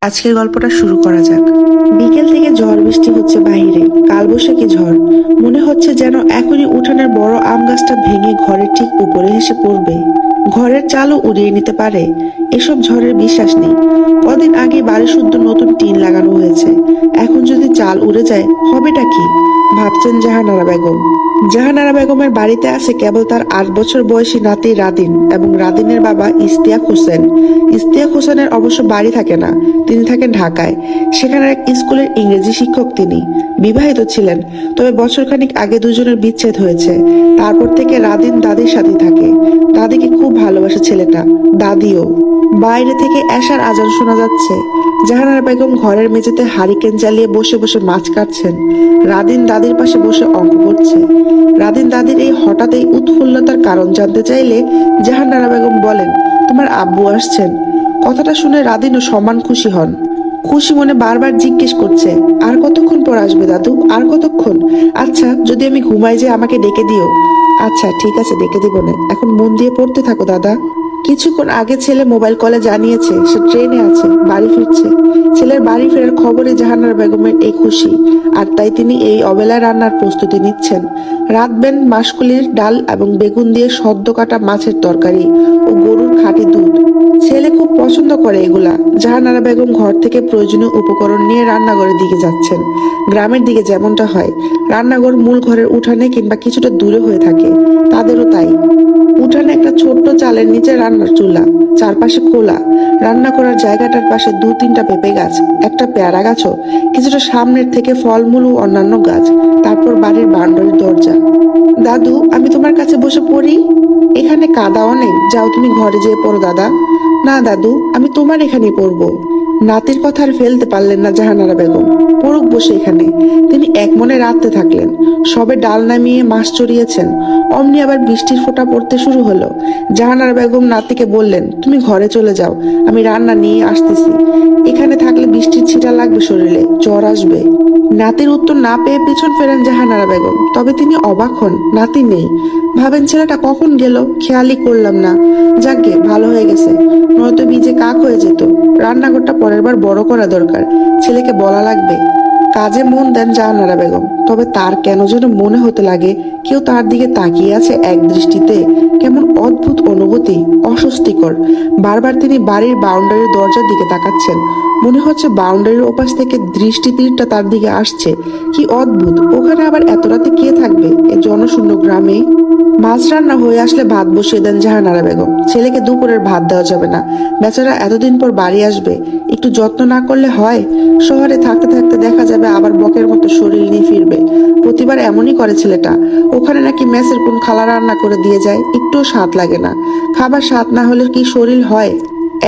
আজকের গল্পটা শুরু করা যাক। বিকেল থেকে ঝড় বৃষ্টি হচ্ছে বাইরে, কালবৈশাখী ঝড়। মনে হচ্ছে যেন এখনই উঠানের বড় আম গাছটা ভেঙে ঘরের ঠিক উপরে এসে পড়বে, ঘরের চালও উড়িয়ে নিতে পারে। এসব ঝড়ের বিশ্বাস নেই। কদিন আগে বাড়ি শুদ্ধ নতুন টিন লাগানো হয়েছে, এখন যদি চাল উড়ে যায় হবেটা কি, ভাবছেন জাহানারা বেগম। জাহানারা বেগমের বাড়িতে আছে কেবল তার 8 বছর বয়সী নাতি রাদিন এবং রাদিনের বাবা ইশতিয়াক হোসেন। ইশতিয়াক হোসেনের অবশ্য বাড়ি থাকে না, তিনি থাকেন ঢাকায়। সেখানে এক স্কুলের ইংরেজি শিক্ষক তিনি। বিবাহিত ছিলেন, তবে বছরখানিক আগে দুজনের বিচ্ছেদ হয়েছে। তারপর থেকে রাদিন দাদির সাথে থাকে। দাদিকে খুব ভালোবাসে ছেলেটা, দাদিও। বাইরে থেকে এশার আজান শোনা যাচ্ছে। জাহানারা বেগম ঘরের মেঝেতে হারিকেন জ্বালিয়ে বসে বসে মাছ কাটছেন। রাদিন দাদির পাশে বসে অঙ্ক করছে। রাদিন দাদির এই হঠাৎ এই উৎফুল্লতার কারণ জানতে চাইলে জাহানারা বেগম বলেন, তোমার আব্বু আসছেন। কথাটা শুনে রাদিনও সমান খুশি হন। খুশি মনে বারবার জিজ্ঞেস করছে, আর কতক্ষণ পর আসবে দাদু, আর কতক্ষণ? আচ্ছা, যদি আমি ঘুমাই যে আমাকে ডেকে দিও। আচ্ছা ঠিক আছে, ডেকে দিব না, এখন মন দিয়ে পড়তে থাকো দাদা। কিছুক্ষণ আগে ছেলে মোবাইল কলে জানিয়েছে সে ট্রেনে আছে, বাড়ি ফিরছে। ছেলের বাড়ি ফেরার খবরে জাহানারা বেগমের এই খুশি, আর তাই তিনি এই অবেলায় রান্নার প্রস্তুতি নিচ্ছেন। রাঁধবেন মাসকলির ডাল এবং বেগুন দিয়ে সদ্য কাটা মাছের তরকারি ও গরুর খাঁটি দুধ। ছেলে খুব পছন্দ করে এগুলা। জাহানারা বেগম ঘর থেকে প্রয়োজনীয় উপকরণ নিয়ে রান্নাঘরের দিকে যাচ্ছেন। গ্রামের দিকে যেমনটা হয়, রান্নাঘর মূল ঘরের উঠানে কিংবা কিছুটা দূরে হয়ে থাকে, তাদেরও তাই। উঠানে একটা ছোট্ট চালের নিচে রান্নার চুলা, চারপাশে খোলা। রান্না করার জায়গাটার পাশে 2-3টা পেঁপে গাছ, একটা পেয়ারা গাছও, কিছুটা সামনের থেকে ফলমূল ও অন্যান্য গাছ। তারপর বাড়ির বারান্দার দরজা। দাদু, আমি তোমার কাছে বসে পড়ি। এখানে কাদাও নেই, যাও তুমি ঘরে যেয়ে পড়ো দাদা। না দাদু, আমি তোমার এখানেই পড়বো। নাতির কথা আর ফেলতে পারলেন না জাহানারা বেগম। পড়ুক বসে এখানে। তিনি এক মনে রাঁধতে থাকলেন। সবে ডাল নামিয়ে মাছ চড়িয়েছেন, অমনি আবার বৃষ্টির ফোঁটা পড়তে শুরু হলো। জাহানারা বেগম নাতিকে বললেন, তুমি ঘরে চলে যাও, আমি রান্না নিয়ে আসতেছি। এখানে থাকলে বৃষ্টির ছিটা লাগবে শরীরে, জ্বর আসবে। নাতির উত্তর না পেয়ে পিছন ফেরেন জাহানারা বেগম। তবে তিনি অবাক হন, নাতি নেই। ভাবেন ছেলেটা কখন গেল, খেয়ালই করলাম না। যাকগে, ভালো হয়ে গেছে, নয়তো বীজে কাক হয়ে যেত। রান্নাঘরটা পরের বার বড় করা দরকার, ছেলেকে বলা লাগবে। কাজে মন দেন জাহানারা বেগম, তবে তার কেন যেন মনে হতে লাগে কেউ তার দিকে তাকিয়ে আছে এক দৃষ্টিতে। কেমন অদ্ভুত অনুভূতি, অস্বস্তিকর। বারবার তিনি বাড়ির বাউন্ডারির দরজার দিকে তাকাচ্ছেন। মনে হচ্ছে বাউন্ডারির ওপাশ থেকে দৃষ্টি তীরটা তার দিকে আসছে। কি অদ্ভুত, ওখানে আবার এত রাতে কে থাকবে এ জনশূন্য গ্রামে? মাছ রান্না হয়ে আসলে ভাত বসিয়ে দেন জাহানারা বেগম। ছেলেকে দুপুরের ভাত দেওয়া যাবে না, বেচারা এতদিন পর বাড়ি আসবে, একটু যত্ন না করলে হয়? শহরে থাকতে থাকতে দেখা যাবে আবার বকের মতো শরীর নিয়ে ফিরবে। প্রতিবার এমনই করে ছেলেটা। ওখানে নাকি মেসের কোন খালা রান্না করে দিয়ে যায়, একটুও স্বাদ লাগে না। খাবার স্বাদ না হলে কি শরীর হয়?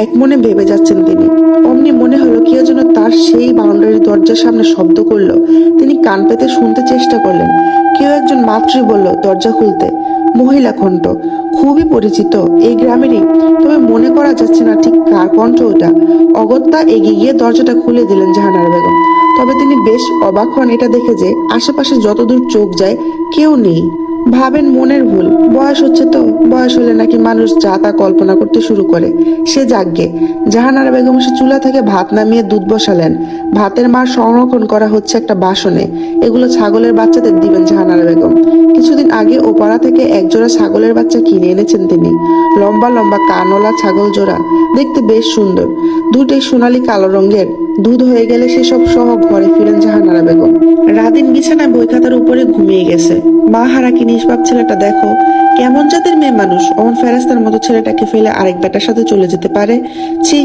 এক মনে ভেবে যাচ্ছেন তিনি। অমনি মনে হলো কেউ যেন তার সেই বাউন্ডারির দরজার সামনে শব্দ করলো। তিনি কান পেতে শুনতে চেষ্টা করলেন। কেউ একজন মাত্রই বলল দরজা খুলতে। মহিলা কণ্ঠ, খুবই পরিচিত, এই গ্রামেরই, তবে মনে করা যাচ্ছে না ঠিক কার কণ্ঠ ওটা। অগত্যা এগিয়ে গিয়ে দরজাটা খুলে দিলেন জাহানারা বেগম। তবে তিনি বেশ অবাক হন এটা দেখে যে আশেপাশে যতদূর চোখ যায় কেউ নেই। ভাবেন মনের ভুল, বয়স হচ্ছে তো, বয়স হলে নাকি মানুষ যা তা কল্পনা করতে শুরু করে। সে যাগ্গে। জাহানারা বেগম সে চুলা থেকে ভাত নামিয়ে দুধ বসালেন। ভাতের মার সংরক্ষণ করা হচ্ছে একটা বাসনে। এগুলো ছাগলের বাচ্চাদের দিবেন জাহানারা বেগম। কিছুদিন আগে ওপাড়া থেকে একজোড়া ছাগলের বাচ্চা কিনে এনেছেন তিনি। লম্বা লম্বা কানওয়ালা ছাগল জোড়া, দেখতে বেশ সুন্দর। দুটোই সোনালী কালো রঙের। দুধ হয়ে গেলে সেসব সহ ঘরে ফিরেন জাহানারা বেগম। রাদিন বিছানায় বই খাতার উপরে ঘুমিয়ে গেছে। মা হারা কি নিষ্পাপ ছেলেটা, দেখো কেমন জাতের মেয়ে মানুষ, অমন ফেরেস্তার মতো ছেলেটাকে ফেলে আরেক বেটার সাথে চলে যেতে পারে। ছি!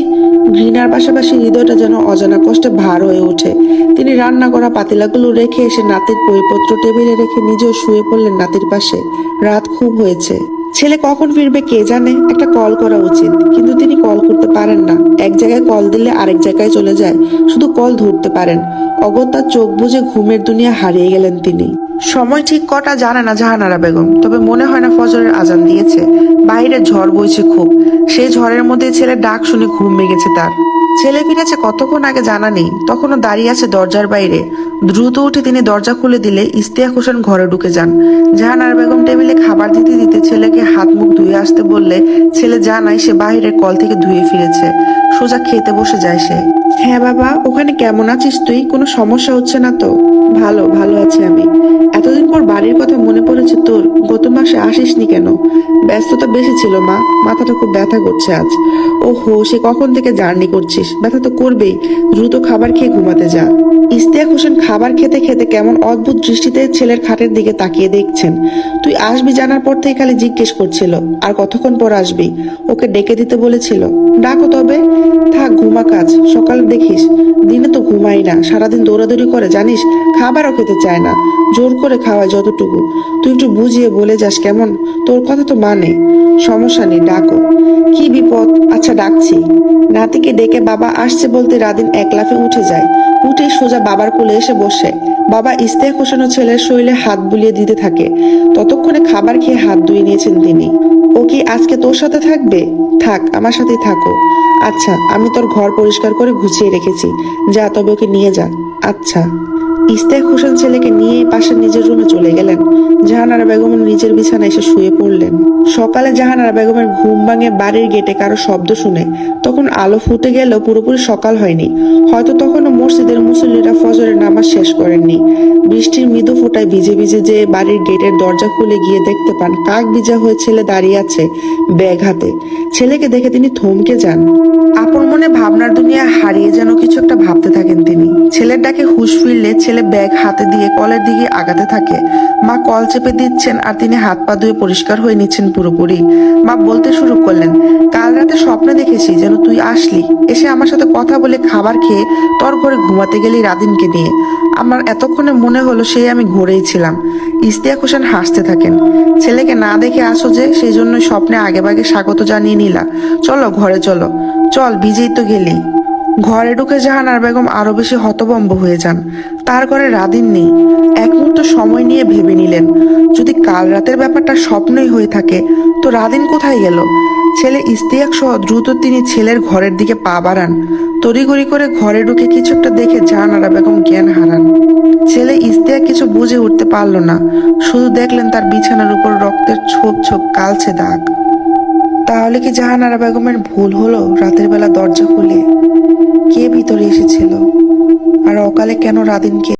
ঘৃণার পাশাপাশি হৃদয়টা যেন অজানা কষ্টে ভার হয়ে ওঠে। তিনি রান্না করা পাতিলাগুলো রেখে এসে নাতির বইপত্র টেবিলে রেখে নিজেও শুয়ে পড়লেন নাতির পাশে। রাত খুব হয়েছে, ছেলে কখন ফিরবে কে জানে। একটা কল করা উচিত, কিন্তু তিনি কল করতে পারেন না। এক জায়গায় কল দিলে আরেক জায়গায় চলে যায়, শুধু কল ধরতে পারেন। অগত্যা চোখ বুজে ঘুমের দুনিয়া হারিয়ে গেলেন তিনি। সময় ঠিক কটা জানে না জাহানারা বেগম, তবে মনে হয় না ফজরের আজান দিয়েছে। বাইরে ঝড় বইছে খুব। সেই ঝড়ের মধ্যে ছেলে ডাক শুনে ঘুম ভেঙেছে তার। ছেলে ফিরেছে কতক্ষণ আগে জানা নেই, তখনও দাঁড়িয়ে আছে দরজার বাইরে। দ্রুত উঠে তিনি দরজা খুলে দিলে ইশতিয়াক হোসেন ঘরে ঢুকে যান। জাহানারা বেগম টেবিলে খাবার দিতে দিতে ছেলেকে হাত মুখ ধুয়ে আসতে বললে ছেলে জানায় সে বাহিরের কল থেকে ধুয়ে ফিরেছে। সোজা খেতে বসে যায় সে। হ্যাঁ বাবা, ওখানে কেমন আছিস তুই? কোনো সমস্যা হচ্ছে না তো? ভালো ভালো আছি আমি। এতদিন পর বাড়ির কথা মনে পড়েছে তোর? গত মাসে আসিসনি কেন? ব্যস্ততা বেশি ছিল মা, মাথাটা খুব ব্যথা করছে আজ। ওহো, সে কখন থেকে জার্নি করছিস? ব্যথা তো করবেই। দ্রুত খাবার খেয়ে ঘুমাতে যা। ইশতিয়াক হোসেন খাবার খেতে খেতে কেমন অদ্ভুত দৃষ্টিতে ছেলের খাটের দিকে তাকিয়ে দেখছেন। তুই আসবি জানার পর থেকে খালি জিজ্ঞেস করছিল আর কতক্ষণ পর আসবি। ওকে ডেকে দিতে বলেছিল। ডাকো তবে। থাক, ঘুমা কাজ, সকালে দেখিস। দিনে তো ঘুমাই না, সারাদিন দৌড়াদৌড়ি করে জানিস, খাবারও খেতে চায় না। জোর করে খাওয়ায় যতটুকু। তুই একটু বুঝিয়ে বলে যাস কেমন? তোর কথা তো মানে। সমস্যা নেই, ডাকো। কি বিপদ? আচ্ছা ডাকছি। নাতিকে ডেকে বাবা আসছে বলতে রাদিন এক লাফে উঠে যায়। উঠে সোজা বাবার কোলে এসে বসে। বাবা ইশতিয়াক হোসেন ও ছেলের শরীরে হাত বুলিয়ে দিতে থাকে। ততক্ষণে খাবার খেয়ে হাত ধুয়ে নিয়েছেন তিনি। ও কি আজকে তোর সাথে থাকবে? থাক, আমার সাথেই থাকো। আচ্ছা, আমি তোর ঘর পরিষ্কার করে গুছিয়ে রেখেছি। যা, তবে ওকে নিয়ে যা। আচ্ছা। ইশতিয়াক হোসেন ছেলেকে নিয়ে পাশে নিজের রুমে চলে গেলেন। জাহানারা বেগম নিজের বিছানায় এসে শুয়ে পড়লেন। সকালে জাহানারা বেগমের ঘুম ভাঙে বাড়ির গেটে কারো শব্দ শুনে। তখন আলো ফুটে গেলেও পুরোপুরি সকাল হয়নি। হয়তো তখনও মসজিদের মুসল্লিরা ফজরের নামাজ শেষ করেননি। বৃষ্টির মৃদু ফোঁটায় ভিজে ভিজে যে বাড়ির গেটের দরজা খুলে গিয়ে দেখতে পান কাক ভিজা হয়ে ছেলে দাঁড়িয়ে আছে ব্যাগ হাতে। ছেলেকে দেখে তিনি থমকে যান। আপন মনে ভাবনার দুনিয়া হারিয়ে যেন কিছু একটা ভাবতে থাকেন তিনি। ছেলের ডাকে হুঁশ ফিরলে ছেলে ব্যাগ হাতে দিয়ে কলের দিকে আগাতে থাকে। মা কল চেপে দিচ্ছেন আর তিনি হাত পা ধুয়ে পরিষ্কার হয়ে নিচ্ছেন পুরোপুরি। মা বলতে শুরু করলেন, কাল রাতে স্বপ্নে দেখেছি যেন তুই আসলি, এসে আমার সাথে কথা বলে খাবার খেয়ে তোর ঘরে ঘুমাতে গেলি রাদিনকে নিয়ে। আমার এতক্ষণে মনে হলো সেই আমি ঘরেই ছিলাম। ইশতিয়াক হোসেন হাসতে থাকেন। ছেলেকে না দেখে আসো যে, সেই জন্য স্বপ্নে আগেভাগে স্বাগত জানিয়ে নিলা। চলো ঘরে চলো। চল, ভিজেই তো গেলি। ঘরে ঢুকে জাহানারা বেগম আরো বেশি হতভম্ব হয়ে যান। তার ঘরে রাদিন নেই। এক মুহূর্ত সময় নিয়ে ভেবে নিলেন, যদি কাল রাতের ব্যাপারটা স্বপ্নই হয়ে থাকে তো রাদিন কোথায় গেল? ছেলে ইশতিয়াক সহ দ্রুত তিনি ছেলের ঘরের দিকে পা বাড়ান। তড়িঘড়ি করে ঘরে ঢুকে কিছু একটা দেখে জাহানারা বেগম জ্ঞান হারান। ছেলে ইশতিয়াক কিছু বুঝে উঠতে পারল না, শুধু দেখলেন তার বিছানার উপর রক্তের ছোপ ছোপ কালচে দাগ। তাহলে কি জাহানারা বেগমের ভুল হলো? রাতের বেলা দরজা খুলে কে ভিতরে এসেছিল? আর অকালে কেন রাদিনকে